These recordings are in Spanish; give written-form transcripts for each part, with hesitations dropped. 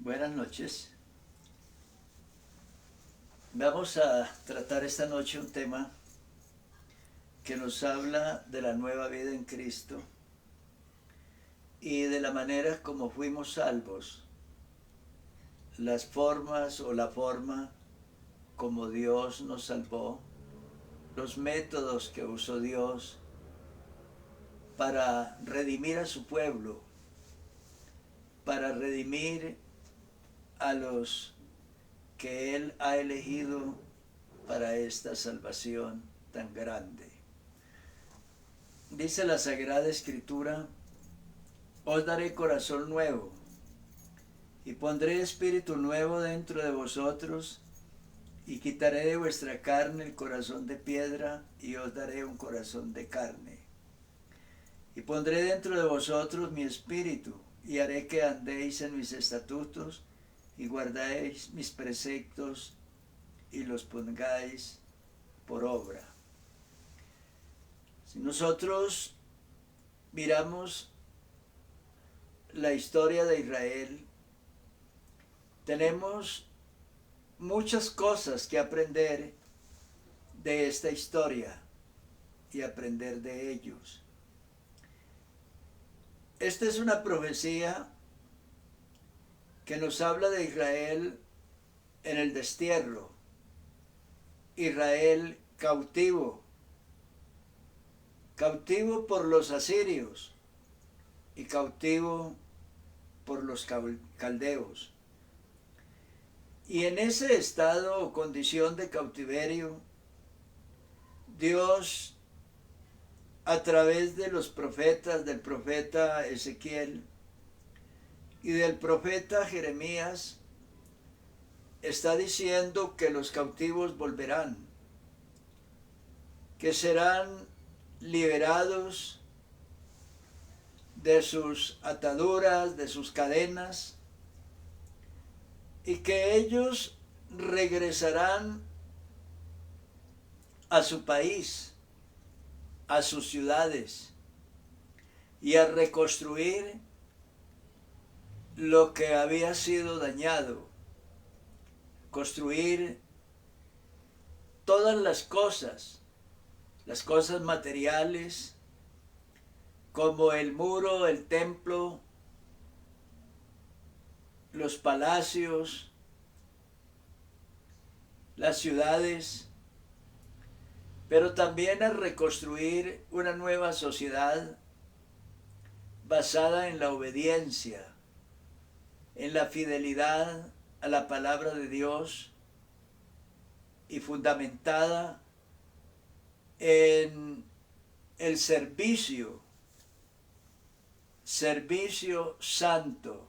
Buenas noches. Vamos a tratar esta noche un tema que nos habla de la nueva vida en Cristo y de la manera como fuimos salvos, las formas o la forma como Dios nos salvó, los métodos que usó Dios para redimir a su pueblo, para redimir a los que Él ha elegido para esta salvación tan grande. Dice la Sagrada Escritura: os daré corazón nuevo y pondré espíritu nuevo dentro de vosotros y quitaré de vuestra carne el corazón de piedra y os daré un corazón de carne. Y pondré dentro de vosotros mi espíritu y haré que andéis en mis estatutos y guardéis mis preceptos y los pongáis por obra. Si nosotros miramos la historia de Israel, tenemos muchas cosas que aprender de esta historia y aprender de ellos. Esta es una profecía que nos habla de Israel en el destierro, Israel cautivo por los asirios y cautivo por los caldeos. Y en ese estado o condición de cautiverio, Dios, a través de los profetas, del profeta Ezequiel y del profeta Jeremías, está diciendo que los cautivos volverán, que serán liberados de sus ataduras, de sus cadenas, y que ellos regresarán a su país, a sus ciudades, y a reconstruir lo que había sido dañado, construir todas las cosas materiales, como el muro, el templo, los palacios, las ciudades, pero también a reconstruir una nueva sociedad basada en la obediencia, en la fidelidad a la palabra de Dios y fundamentada en el servicio santo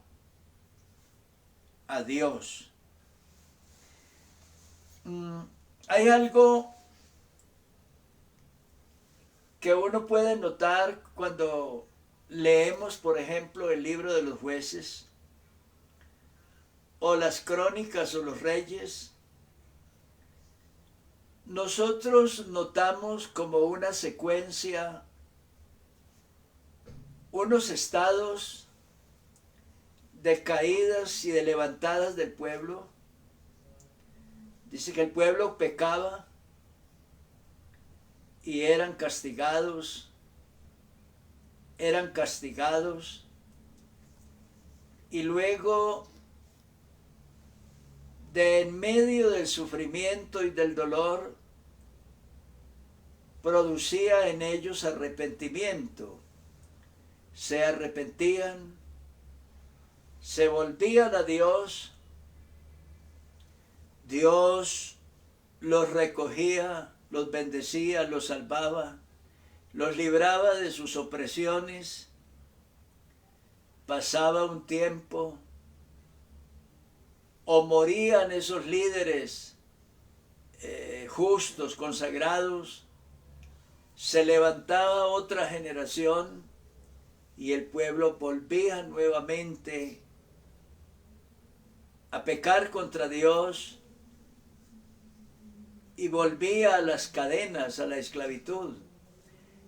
a Dios. Hay algo que uno puede notar cuando leemos, por ejemplo, el libro de los jueces, o las crónicas o los reyes. Nosotros notamos como una secuencia, unos estados de caídas y de levantadas del pueblo. Dice que el pueblo pecaba y eran castigados, y luego de en medio del sufrimiento y del dolor producía en ellos arrepentimiento. Se arrepentían, se volvían a Dios, Dios los recogía, los bendecía, los salvaba, los libraba de sus opresiones. Pasaba un tiempo, o morían esos líderes justos, consagrados, se levantaba otra generación y el pueblo volvía nuevamente a pecar contra Dios y volvía a las cadenas, a la esclavitud.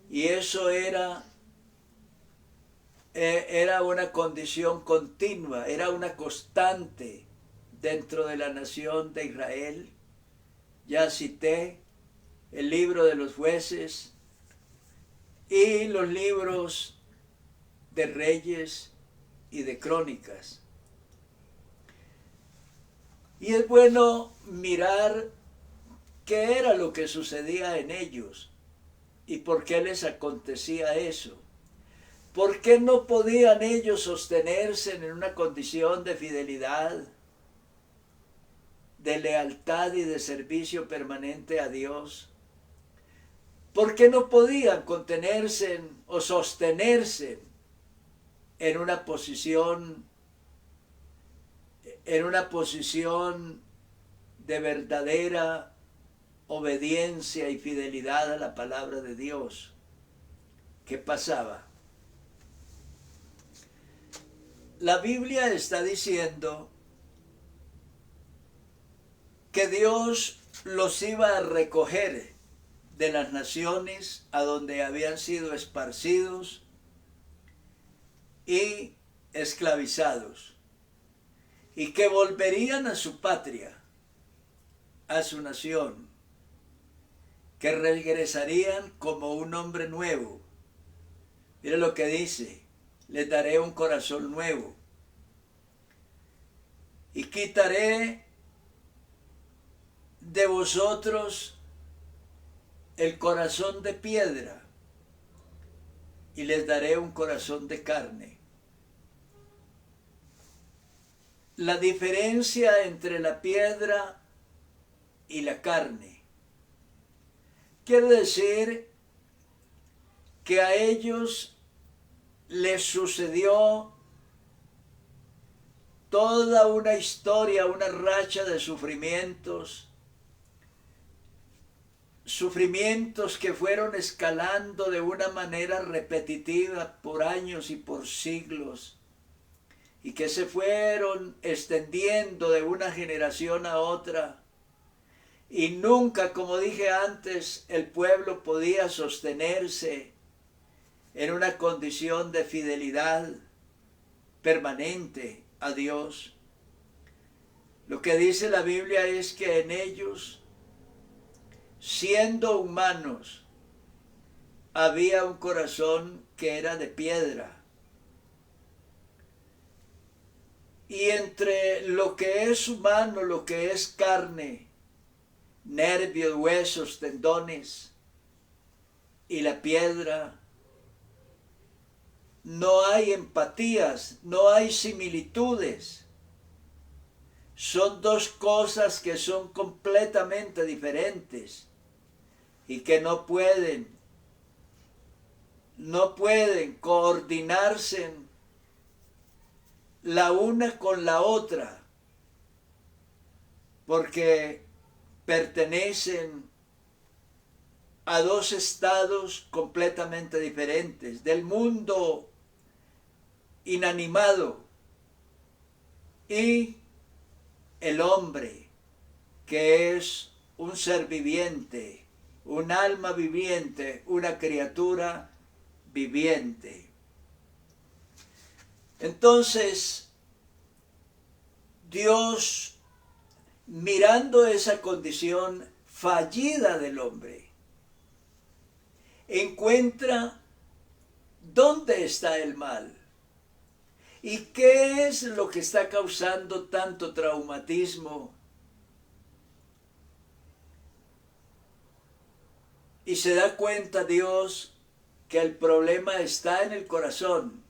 Y eso era era una condición continua, era una constante dentro de la nación de Israel. Ya cité el libro de los jueces y los libros de reyes y de crónicas. Y es bueno mirar qué era lo que sucedía en ellos y por qué les acontecía eso. ¿Por qué no podían ellos sostenerse en una condición de fidelidad, de lealtad y de servicio permanente a Dios? ¿Por qué no podían contenerse o sostenerse en una posición de verdadera obediencia y fidelidad a la palabra de Dios? ¿Qué pasaba? La Biblia está diciendo que Dios los iba a recoger de las naciones a donde habían sido esparcidos y esclavizados, y que volverían a su patria, a su nación, que regresarían como un hombre nuevo. Mire lo que dice: les daré un corazón nuevo y quitaré de vosotros el corazón de piedra y les daré un corazón de carne. La diferencia entre la piedra y la carne quiere decir que a ellos les sucedió toda una historia, una racha de sufrimientos que fueron escalando de una manera repetitiva por años y por siglos, y que se fueron extendiendo de una generación a otra, y nunca, como dije antes, el pueblo podía sostenerse en una condición de fidelidad permanente a Dios. Lo que dice la Biblia es que en ellos, siendo humanos, había un corazón que era de piedra. Y entre lo que es humano, lo que es carne, nervios, huesos, tendones, y la piedra, no hay empatías, no hay similitudes. Son dos cosas que son completamente diferentes y que no pueden coordinarse la una con la otra, porque pertenecen a dos estados completamente diferentes del mundo inanimado y el hombre, que es un ser viviente, un alma viviente, una criatura viviente. Entonces, Dios, mirando esa condición fallida del hombre, encuentra dónde está el mal y qué es lo que está causando tanto traumatismo. Y se da cuenta Dios que el problema está en el corazón,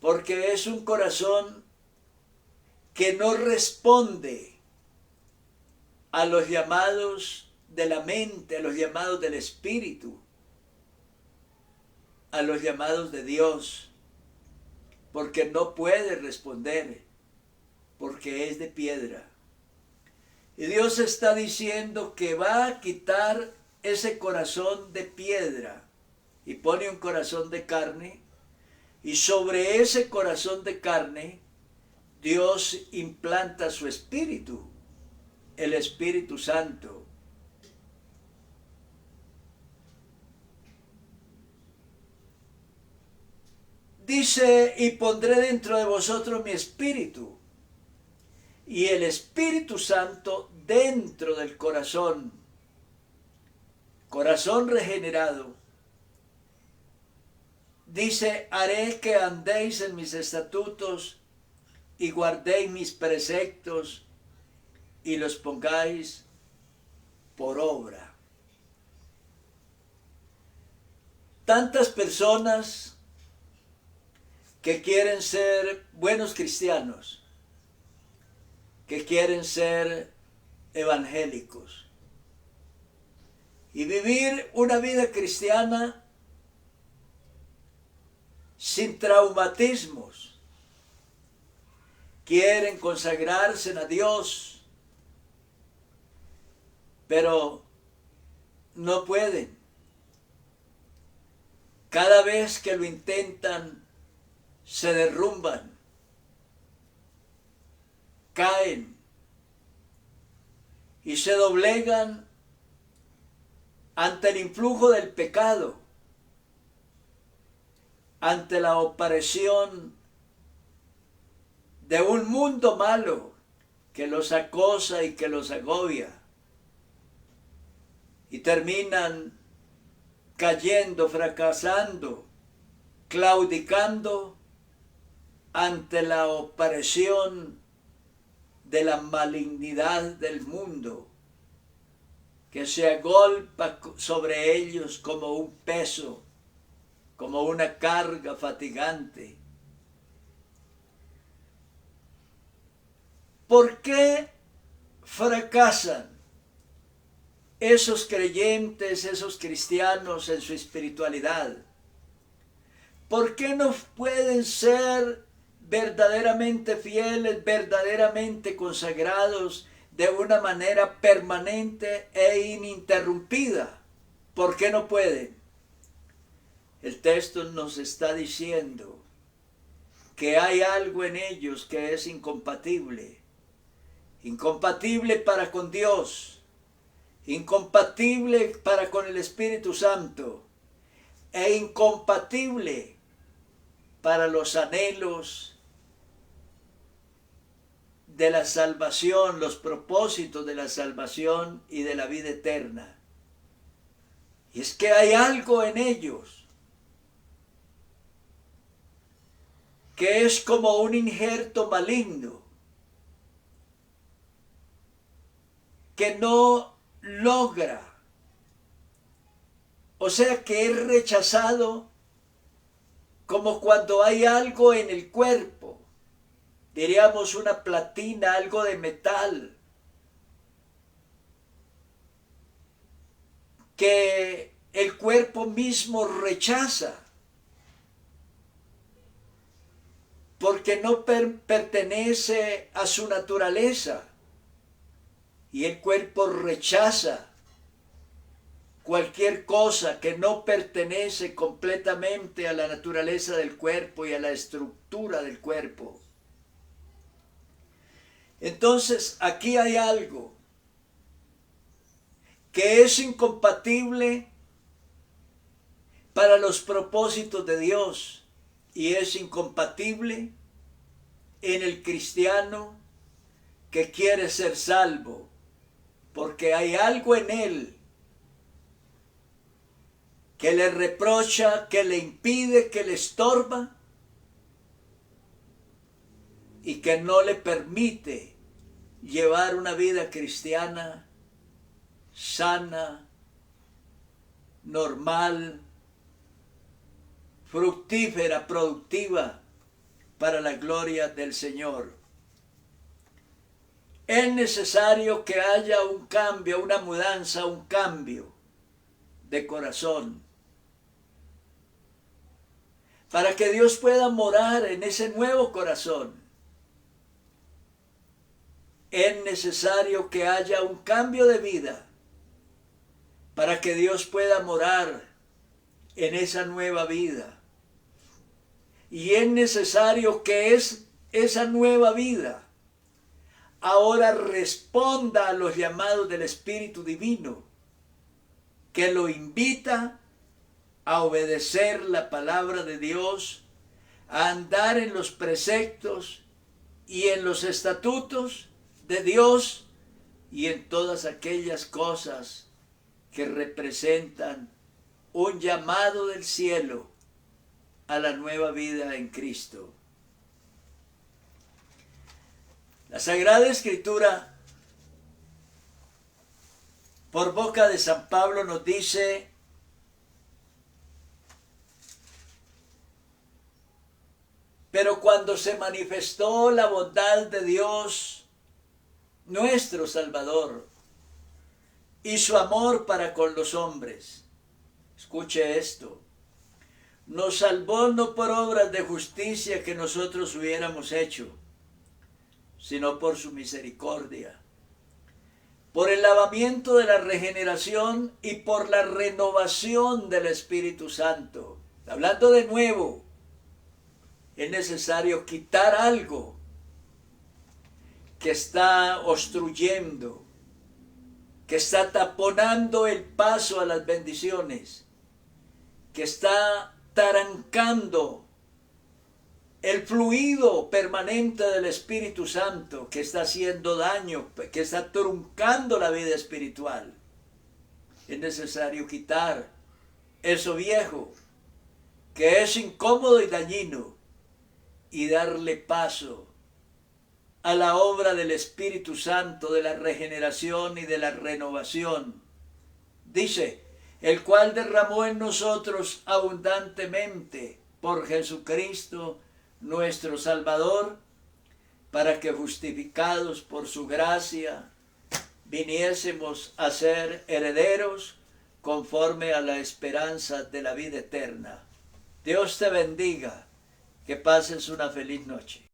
porque es un corazón que no responde a los llamados de la mente, a los llamados del espíritu, a los llamados de Dios, porque no puede responder, porque es de piedra. Y Dios está diciendo que va a quitar ese corazón de piedra y pone un corazón de carne, y sobre ese corazón de carne Dios implanta su espíritu, el Espíritu Santo. Dice, y pondré dentro de vosotros mi espíritu, y el Espíritu Santo dentro del corazón, corazón regenerado. Dice, haré que andéis en mis estatutos y guardéis mis preceptos y los pongáis por obra. Tantas personas que quieren ser buenos cristianos, que quieren ser evangélicos y vivir una vida cristiana sin traumatismos. Quieren consagrarse a Dios, pero no pueden. Cada vez que lo intentan, se derrumban, caen y se doblegan ante el influjo del pecado, ante la opresión de un mundo malo que los acosa y que los agobia, y terminan cayendo, fracasando, claudicando ante la opresión de la malignidad del mundo, que se agolpa sobre ellos como un peso, como una carga fatigante. ¿Por qué fracasan esos creyentes, esos cristianos en su espiritualidad? ¿Por qué no pueden ser verdaderamente fieles, verdaderamente consagrados de una manera permanente e ininterrumpida? ¿Por qué no pueden? El texto nos está diciendo que hay algo en ellos que es incompatible para con Dios, incompatible para con el Espíritu Santo e incompatible para los anhelos de la salvación, los propósitos de la salvación y de la vida eterna. Y es que hay algo en ellos que es como un injerto maligno que no logra, o sea que es rechazado, como cuando hay algo en el cuerpo, diríamos una platina, algo de metal, que el cuerpo mismo rechaza, porque no pertenece a su naturaleza, y el cuerpo rechaza cualquier cosa que no pertenece completamente a la naturaleza del cuerpo y a la estructura del cuerpo. Entonces, aquí hay algo que es incompatible para los propósitos de Dios y es incompatible en el cristiano que quiere ser salvo, porque hay algo en él que le reprocha, que le impide, que le estorba y que no le permite llevar una vida cristiana sana, normal, fructífera, productiva para la gloria del Señor. Es necesario que haya un cambio, una mudanza, un cambio de corazón, para que Dios pueda morar en ese nuevo corazón. Es necesario que haya un cambio de vida para que Dios pueda morar en esa nueva vida. Y es necesario que esa nueva vida ahora responda a los llamados del Espíritu Divino, que lo invita a obedecer la palabra de Dios, a andar en los preceptos y en los estatutos de Dios y en todas aquellas cosas que representan un llamado del cielo a la nueva vida en Cristo. La Sagrada Escritura, por boca de San Pablo, nos dice: pero cuando se manifestó la bondad de Dios, nuestro Salvador, y su amor para con los hombres, escuche esto, nos salvó no por obras de justicia que nosotros hubiéramos hecho, sino por su misericordia, por el lavamiento de la regeneración y por la renovación del Espíritu Santo. Hablando de nuevo, es necesario quitar algo que está obstruyendo, que está taponando el paso a las bendiciones, que está tarancando el fluido permanente del Espíritu Santo, que está haciendo daño, que está truncando la vida espiritual. Es necesario quitar eso viejo, que es incómodo y dañino, y darle paso a la obra del Espíritu Santo, de la regeneración y de la renovación. Dice: el cual derramó en nosotros abundantemente por Jesucristo nuestro Salvador, para que justificados por su gracia viniésemos a ser herederos conforme a la esperanza de la vida eterna. Dios te bendiga, que pases una feliz noche.